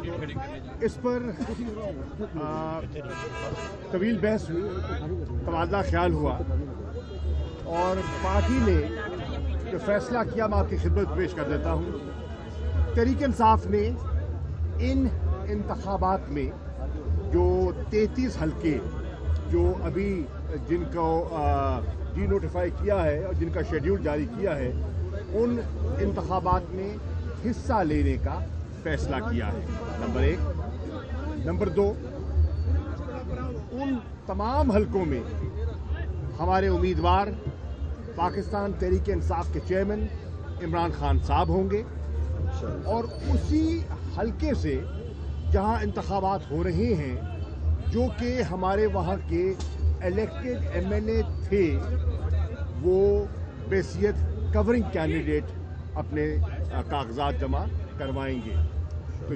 इस पर तवील बहस हुई, तबादला ख्याल हुआ और पार्टी ने जो फैसला किया मैं आपकी खिदमत पेश कर देता हूँ। तहरीक इंसाफ ने इन इंतखाबात में जो 33 हल्के जो अभी जिनको डी नोटिफाई किया है और जिनका शेड्यूल जारी किया है, उन इंतखाबात में हिस्सा लेने का फैसला किया है, नंबर 1। नंबर 2, उन तमाम हलकों में हमारे उम्मीदवार पाकिस्तान तहरीक इंसाफ के चेयरमैन इमरान खान साहब होंगे और उसी हलके से जहां इंतखाबात हो रहे हैं जो कि हमारे वहां के इलेक्टेड एमएलए थे, वो बेसियत कवरिंग कैंडिडेट अपने कागजात जमा करवाएंगे।